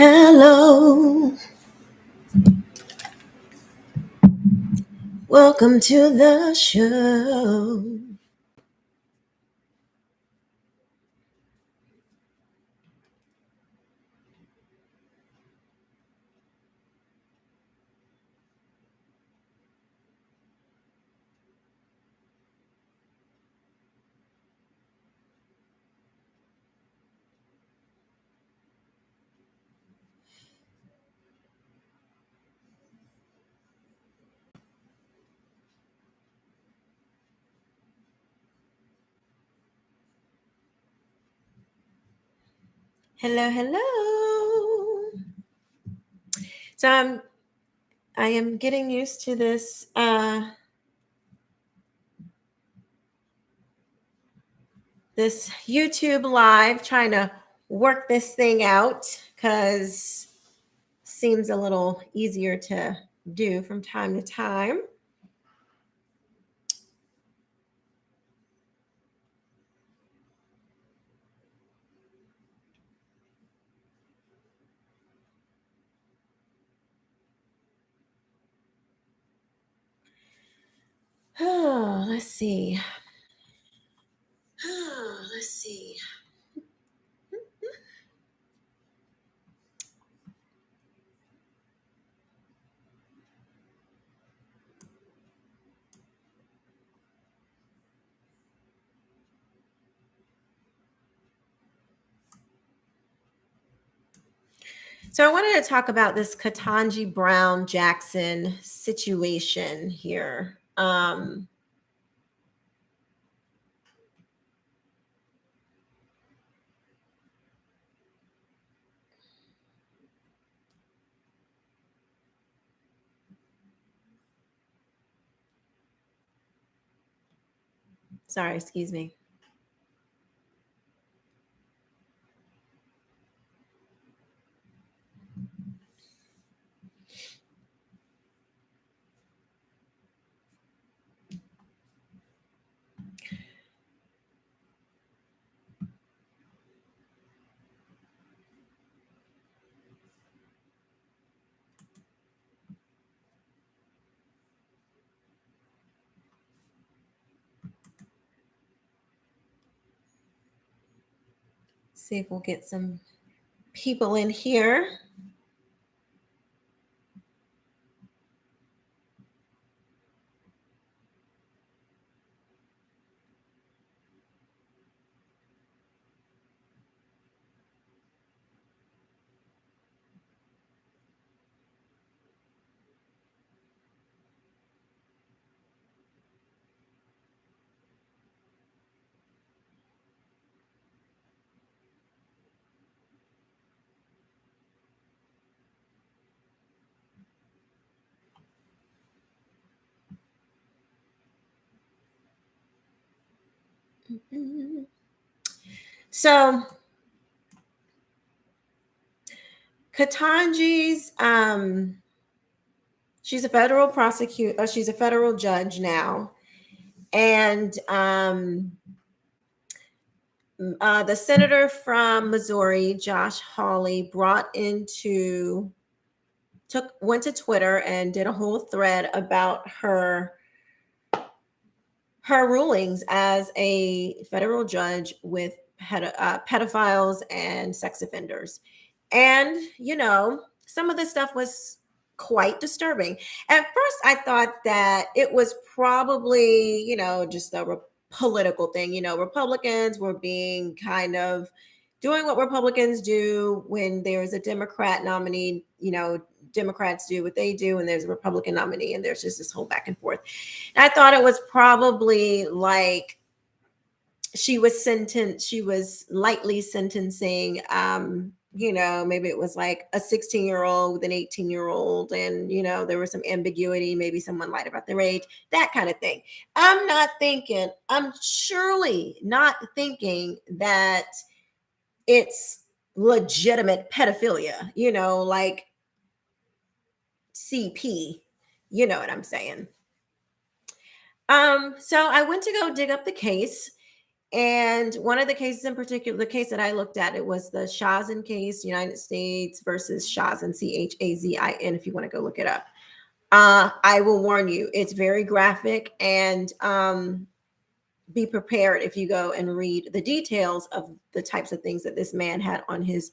Hello, welcome to the show. Hello, hello. So I am getting used to this YouTube live, trying to work this thing out because seems a little easier to do from time to time. Oh, let's see. Let's see. So I wanted to talk about this Ketanji Brown Jackson situation here. Sorry, excuse me. See if we'll get some people in here. So Katanji's she's a federal prosecutor, she's a federal judge now. And the senator from Missouri, Josh Hawley, went to Twitter and did a whole thread about her rulings as a federal judge with pedophiles and sex offenders. And, some of this stuff was quite disturbing. At first, I thought that it was probably, just a political thing. Republicans were being kind of doing what Republicans do when there's a Democrat nominee, Democrats do what they do, and there's a Republican nominee, and there's just this whole back and forth. And I thought it was probably like she was lightly sentencing, maybe it was like a 16-year-old with an 18-year-old, and there was some ambiguity, maybe someone lied about their age, that kind of thing. I'm surely not thinking that it's legitimate pedophilia, like CP, you know what I'm saying. So I went to go dig up the case, And one of the cases in particular, the case that I looked at, it was the Shazin case, United States versus Shazin, Chazin, if you want to go look it up. I will warn you, it's very graphic, and be prepared if you go and read the details of the types of things that this man had on his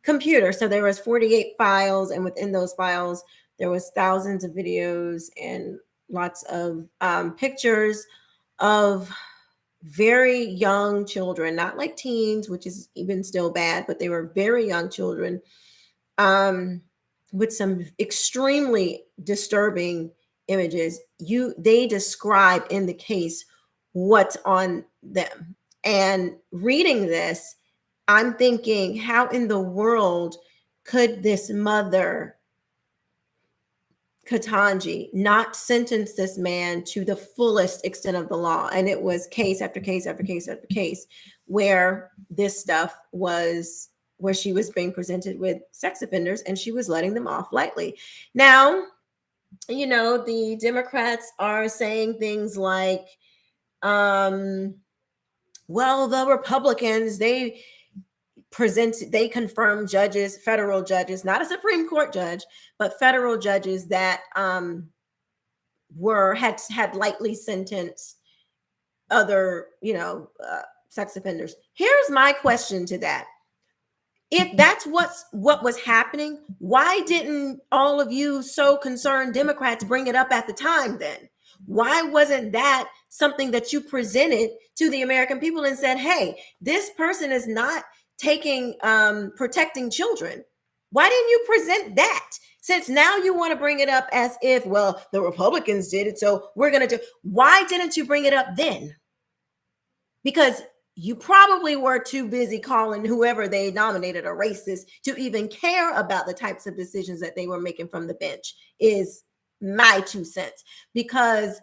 computer. So there was 48 files, and within those files, there was thousands of videos and lots of pictures of very young children, not like teens, which is even still bad, but they were very young children, with some extremely disturbing images. They describe in the case what's on them. And reading this, I'm thinking, how in the world could this mother, Ketanji, not sentence this man to the fullest extent of the law? And it was case after case after case after case where this stuff was, where she was being presented with sex offenders and she was letting them off lightly. Now, the Democrats are saying things like, well, the Republicans, they confirmed judges, federal judges, not a Supreme Court judge, but federal judges that had lightly sentenced other, sex offenders. Here's my question to that. If that's what was happening, why didn't all of you so concerned Democrats bring it up at the time then? Why wasn't that something that you presented to the American people and said, hey, this person is not protecting children? Why didn't you present that? Since now you want to bring it up as if, well, the Republicans did it, so we're going to do. Why didn't you bring it up then? Because you probably were too busy calling whoever they nominated a racist to even care about the types of decisions that they were making from the bench, is my 2 cents. Because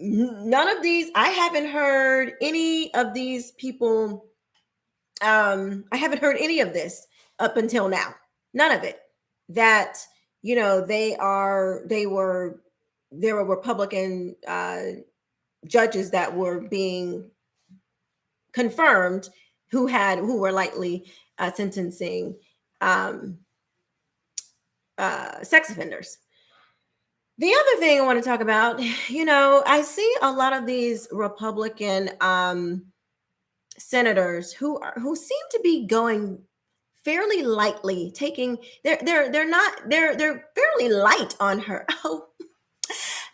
none of these, I haven't heard any of these people, I haven't heard any of this up until now. None of it. That, there were Republican judges that were being confirmed who were lightly sentencing sex offenders. The other thing I want to talk about, I see a lot of these Republican senators who seem to be going fairly lightly, they're fairly light on her.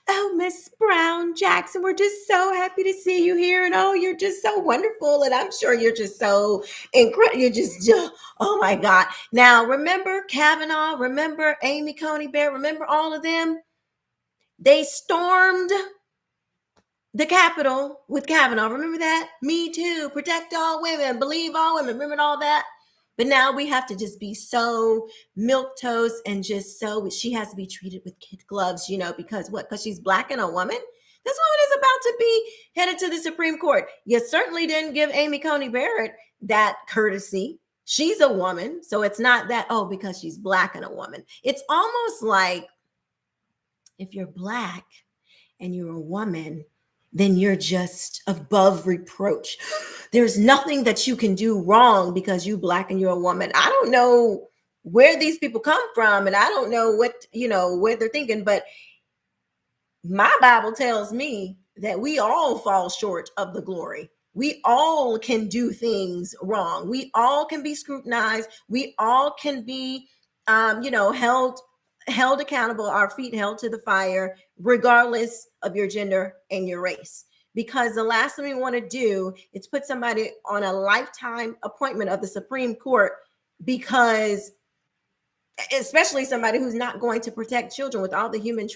Oh, Miss Brown Jackson, we're just so happy to see you here. And oh, you're just so wonderful. And I'm sure you're just so incredible. You're just, oh my God. Now, remember Kavanaugh? Remember Amy Coney Barrett? Remember all of them? They stormed the Capitol with Kavanaugh. Remember that? Me too. Protect all women. Believe all women. Remember all that? But now we have to just be so milquetoast and just so, she has to be treated with kid gloves, because what? Because she's Black and a woman? This woman is about to be headed to the Supreme Court. You certainly didn't give Amy Coney Barrett that courtesy. She's a woman. So it's not that, because she's Black and a woman. It's almost like if you're Black and you're a woman, then you're just above reproach. There's nothing that you can do wrong because you Black and you're a woman. I don't know where these people come from, and I don't know what they're thinking, but my Bible tells me that we all fall short of the glory. We all can do things wrong. We all can be scrutinized. We all can be, held accountable, our feet held to the fire, regardless of your gender and your race. Because the last thing we want to do is put somebody on a lifetime appointment of the Supreme Court, because especially somebody who's not going to protect children, with all the human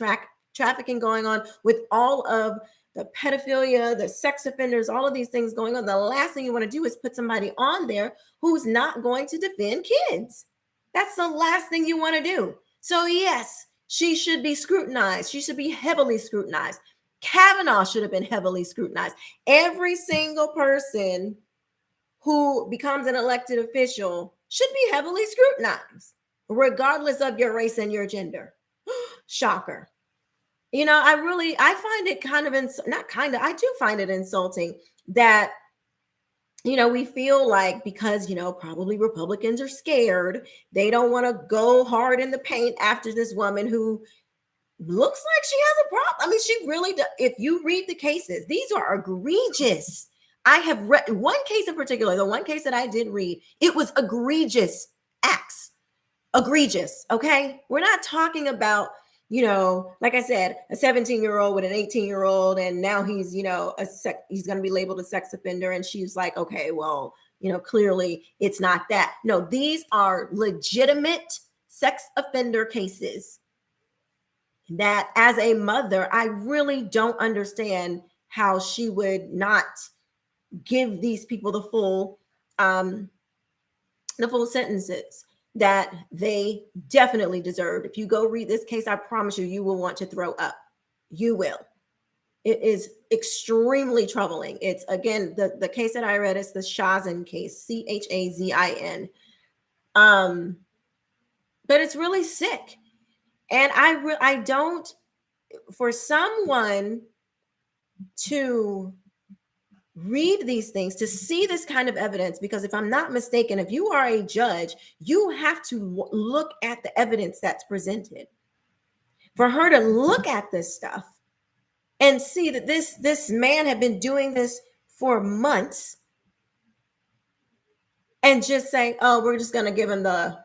trafficking going on, with all of the pedophilia, the sex offenders, all of these things going on. The last thing you want to do is put somebody on there who's not going to defend kids. That's the last thing you want to do. So yes, she should be scrutinized. She should be heavily scrutinized. Kavanaugh should have been heavily scrutinized. Every single person who becomes an elected official should be heavily scrutinized, regardless of your race and your gender. Shocker. I find it I do find it insulting that we feel like because, probably Republicans are scared, they don't want to go hard in the paint after this woman who looks like she has a problem. I mean, she really does. If you read the cases, these are egregious. I have read one case in particular, the one case that I did read, it was egregious acts. Egregious. Okay. We're not talking about, like I said, a 17-year-old with an 18-year-old, and now he's, he's going to be labeled a sex offender. And she's like, okay, well, clearly it's not that. No, these are legitimate sex offender cases that, as a mother, I really don't understand how she would not give these people the full sentences that they definitely deserved. If you go read this case, I promise you, you will want to throw up. You will. It is extremely troubling. It's, again, the case that I read is the Chazin case, Chazin. But it's really sick. And I don't, for someone to read these things, to see this kind of evidence, because if I'm not mistaken, if you are a judge, you have to look at the evidence that's presented. For her to look at this stuff and see that this man had been doing this for months and just say, oh, we're just going to give him the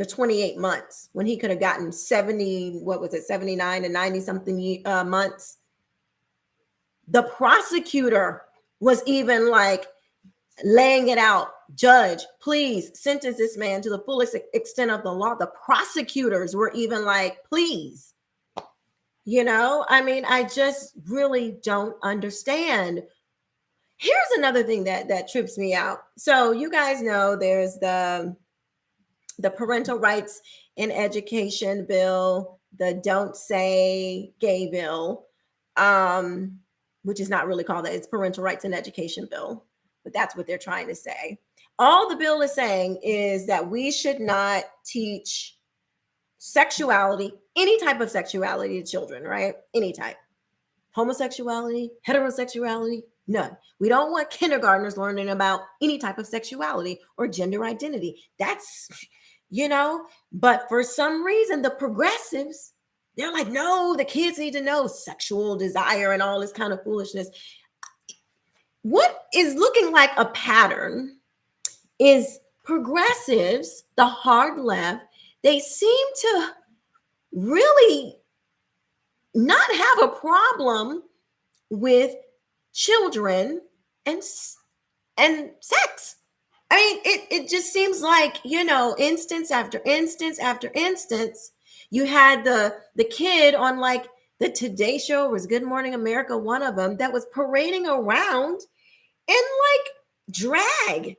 28 months when he could have gotten 79 and 90 something months. The prosecutor was even like laying it out. Judge, please sentence this man to the fullest extent of the law. The prosecutors were even like, please. I mean, I just really don't understand. Here's another thing that trips me out. So you guys know there's the parental rights in education bill, the Don't Say Gay bill, which is not really called that. It's parental rights in education bill, but that's what they're trying to say. All the bill is saying is that we should not teach sexuality, any type of sexuality to children, right? Any type. Homosexuality, heterosexuality, none. We don't want kindergartners learning about any type of sexuality or gender identity. That's, but for some reason, the progressives, they're like, no, the kids need to know sexual desire and all this kind of foolishness. What is looking like a pattern is progressives, the hard left, they seem to really not have a problem with children and sex. I mean, it just seems like, instance after instance after instance. You had the kid on like the Today Show, was Good Morning America, one of them, that was parading around in like drag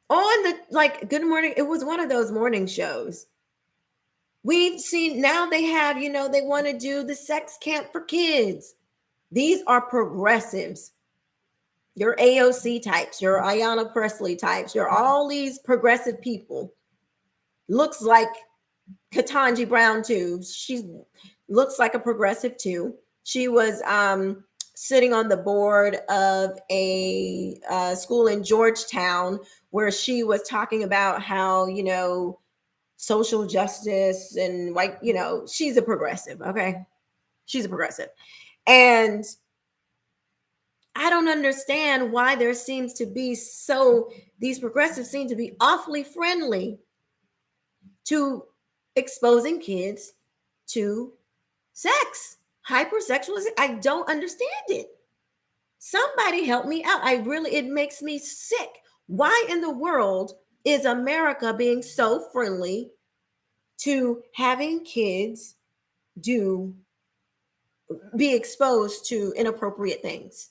on the like Good Morning. It was one of those morning shows. We've seen now they have, they want to do the sex camp for kids. These are progressives. Your AOC types, your Ayanna Pressley types, you're all these progressive people. Looks like Ketanji Brown too. She looks like a progressive too. She was sitting on the board of a school in Georgetown where she was talking about how, social justice and like, she's a progressive. Okay. She's a progressive. And I don't understand why there seems to be these progressives seem to be awfully friendly to exposing kids to sex, hypersexualization. I don't understand it. Somebody help me out. It makes me sick. Why in the world is America being so friendly to having kids be exposed to inappropriate things?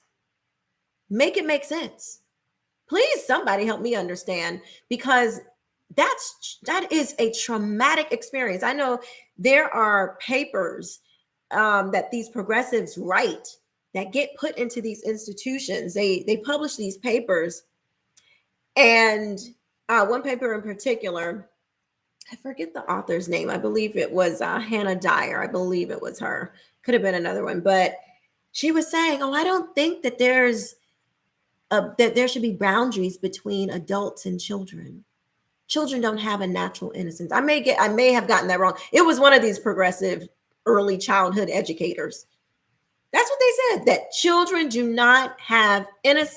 Make it make sense. Please, somebody help me understand, because that is a traumatic experience. I know there are papers that these progressives write that get put into these institutions. They publish these papers, and one paper in particular, I forget the author's name. I believe it was Hannah Dyer. I believe it was her. Could have been another one, but She was saying, "Oh, I don't think that that there should be boundaries between adults and children. Children don't have a natural innocence." I may have gotten that wrong. It was one of these progressive early childhood educators. That's what they said, that children do not have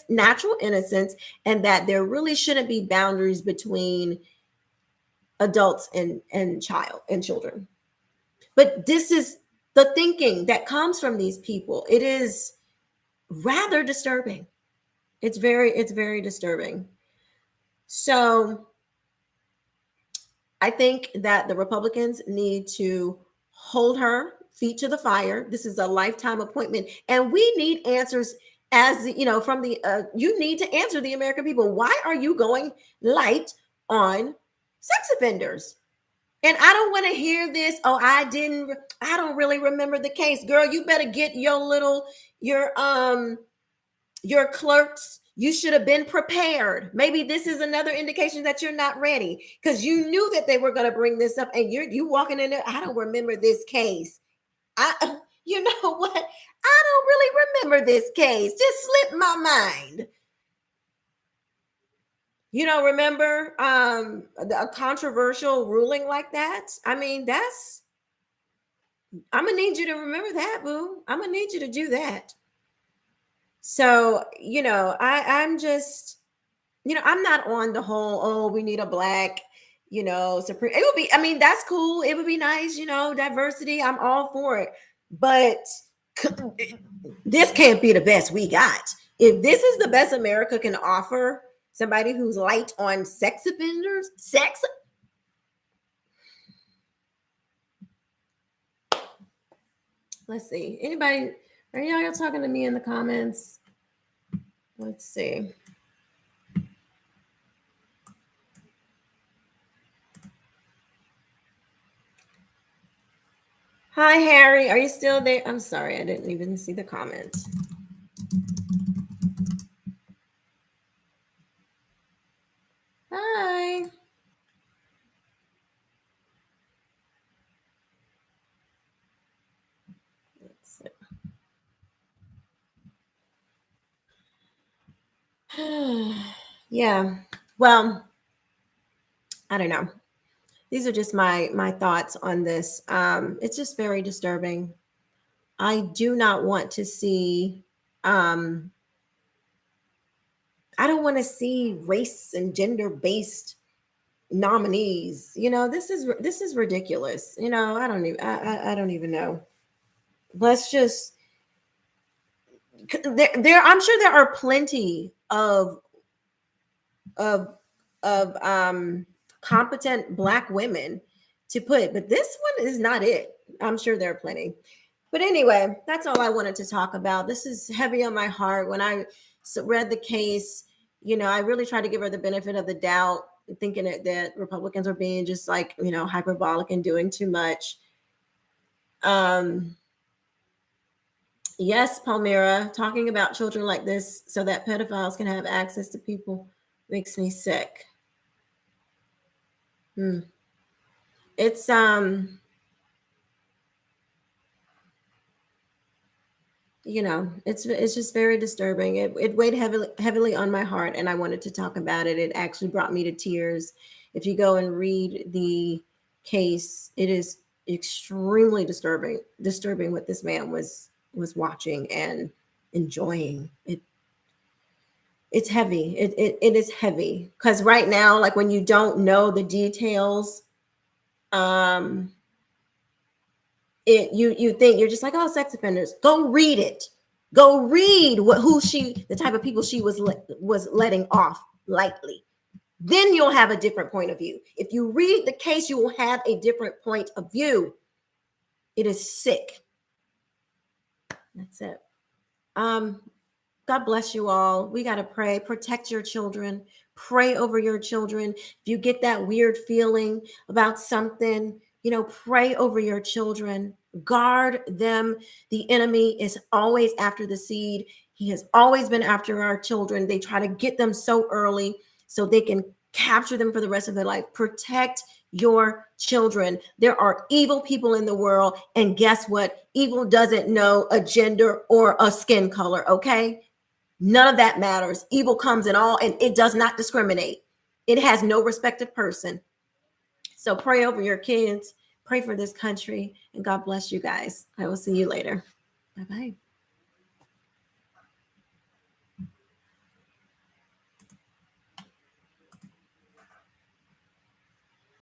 natural innocence, and that there really shouldn't be boundaries between adults and children. But this is the thinking that comes from these people. It is rather disturbing. It's very disturbing. So I think that the Republicans need to hold her feet to the fire. This is a lifetime appointment, and we need answers. As you know, from the you need to answer the American people. Why are you going light on sex offenders? And I don't want to hear this. Oh, I don't really remember the case. Girl, you better get your clerks. You should have been prepared. Maybe this is another indication that you're not ready, because you knew that they were going to bring this up, and you walking in there. I don't remember this case. You know what? I don't really remember this case. Just slipped my mind. You don't remember a controversial ruling like that? I mean, I'm gonna need you to remember that, boo. I'm gonna need you to do that. So, I'm just, I'm not on the whole, oh, we need a black, supreme. It would be, I mean, that's cool. It would be nice, diversity. I'm all for it. But this can't be the best we got. If this is the best America can offer, somebody who's light on sex offenders, let's see. Anybody, are y'all talking to me in the comments? Let's see. Hi, Harry. Are you still there? I'm sorry. I didn't even see the comment. Hi. Let's see. Yeah. Well, I don't know. These are just my thoughts on this. It's just very disturbing. I do not want to see I don't want to see race and gender based nominees. This is ridiculous. I don't even know. Let's just there I'm sure there are plenty of competent black women to put, but this one is not it. I'm sure there are plenty. But anyway, that's all I wanted to talk about. This is heavy on my heart. When I read the case, I really tried to give her the benefit of the doubt, thinking that Republicans are being just like, hyperbolic and doing too much. Yes, Palmyra, talking about children like this so that pedophiles can have access to people makes me sick. It's it's just very disturbing. It weighed heavily on my heart, and I wanted to talk about it. It actually brought me to tears. If you go and read the case, it is extremely disturbing what this man was watching and enjoying. It's heavy. It is heavy, because right now, like, when you don't know the details, you think, you're just like, oh, sex offenders. Go read it. Go read the type of people she was letting off lightly. Then you'll have a different point of view. If you read the case, you will have a different point of view. It is sick. That's it. God bless you all. We got to pray. Protect your children. Pray over your children. If you get that weird feeling about something, pray over your children. Guard them. The enemy is always after the seed. He has always been after our children. They try to get them so early so they can capture them for the rest of their life. Protect your children. There are evil people in the world. And guess what? Evil doesn't know a gender or a skin color. Okay. None of that matters. Evil comes in all, and it does not discriminate. It has no respect of person. So pray over your kids, pray for this country, and God bless you guys. I will see you later. Bye-bye.